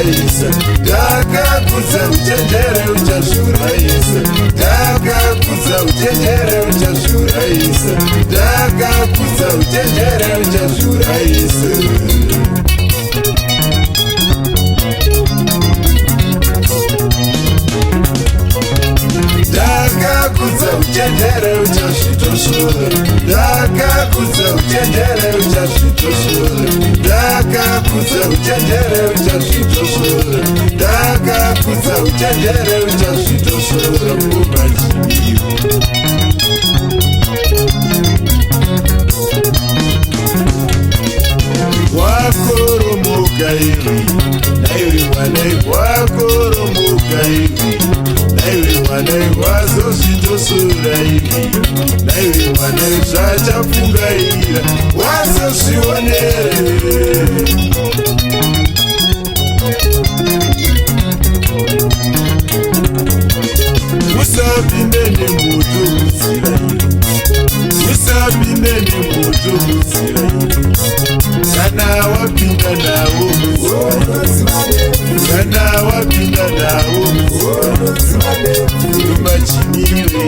uchashuraisa, takakudza uchenjere uchashuraisa, takakudza uchenjere uchashuraisa, takakudza uchenjere uchashuraisa. Takakudza uchenjere uchasvitosvore, takakudza uchenjere uchasvitosvore, takakudza uchenjere uchasvitosvore, takakudza uchenjere uchasvitosvore mumachimiwo. Wakoromoka ivi, naivi mwanai wakoromoka ivi, naivi mwanai wazozvitosora ivi, naivi mwanai zvachafungaira wazozvionere. Musapinde nemoto kudzira ivi, musapinde nemoto kudzira ivi, kana wapinda nawo kana wapinda nawo mumachimiwe.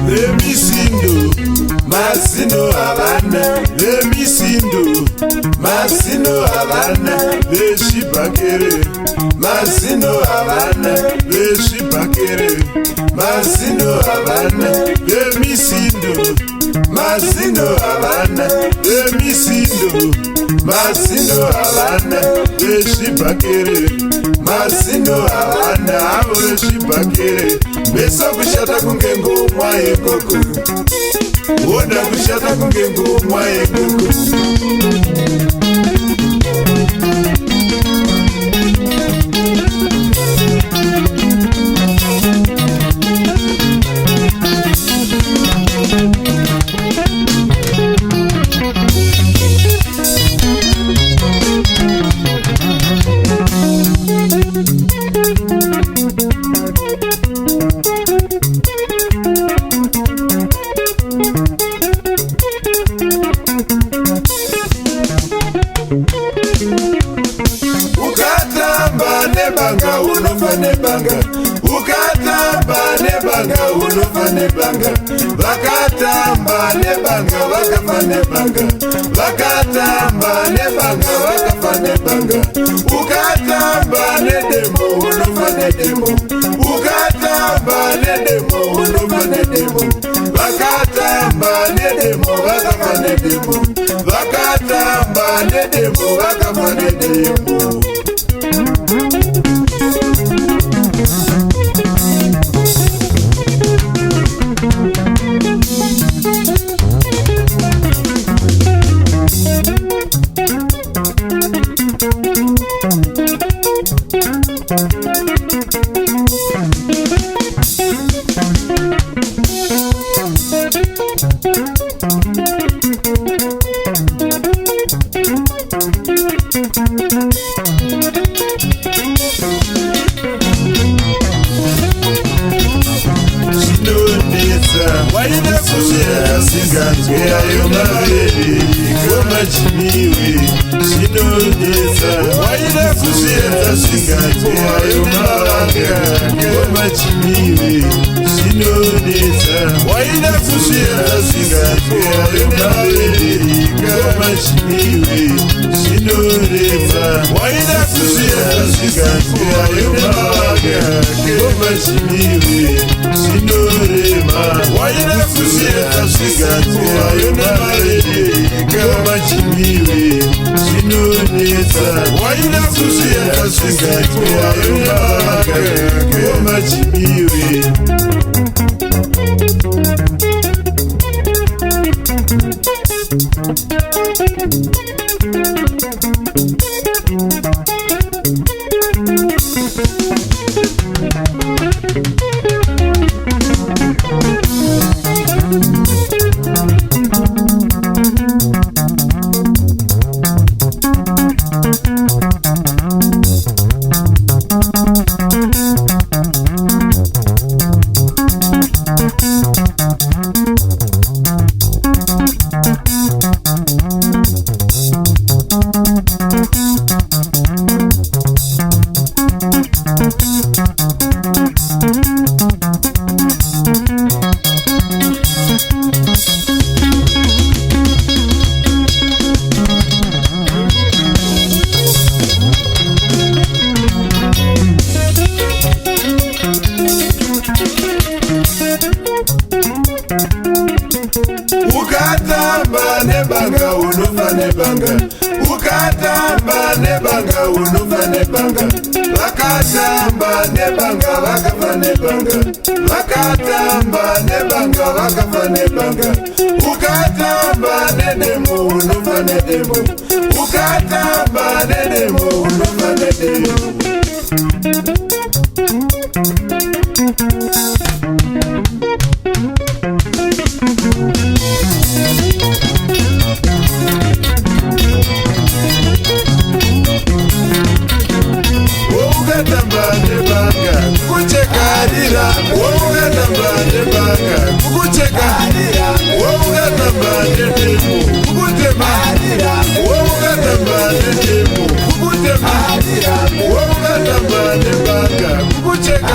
Lemisindo, masino havana, lemisindo, masino havana, leshibakere, masino havana, leshibakere, masino havana, lemisindo, masino havana, lemisindo, masino havana, leshibakere, masino havana, avo leshibakere. Besa kushata kunge ngomwa yekoko, woda kushata kunge ngomwa yekoko. Ukatamba nebanga unofa nebanga, ukatamba nebanga unofa nebanga, vakatamba nebanga vakafa nebanga, vakatamba nebanga vakafa nebanga, ukatamba nedemo unofa nedemo, ukatamba nedemo unofa nedemo, vakatamba nedemo vakafa nedemo, vakatamba nedemo vakafa nedemo. Waida kushera singanzwe ayo maveri komachimiwe zvinodetsa. Waida kushera singanzwe ayo mavanga komachimiwe zvinodetsa. Waida kushera singanzwe ayo maveri komachimiwe zvinodetsa. Waida kushera singanzwe ayo mavanga komachimiwe zvinorema. Waida kushera singanzwe ayo maveri Machimiwe Chinonesa Waina kusia Singa Machimiwe Ukatamba nebanga unufa nebanga Ukatamba nebanga unufa nebanga Vakatamba nebanga vakafa nebanga Vakatamba nebanga vakafa nebanga Ukatamba nenemo unufa nedemo Ukatamba nenemo unufa nedemo Kukucheka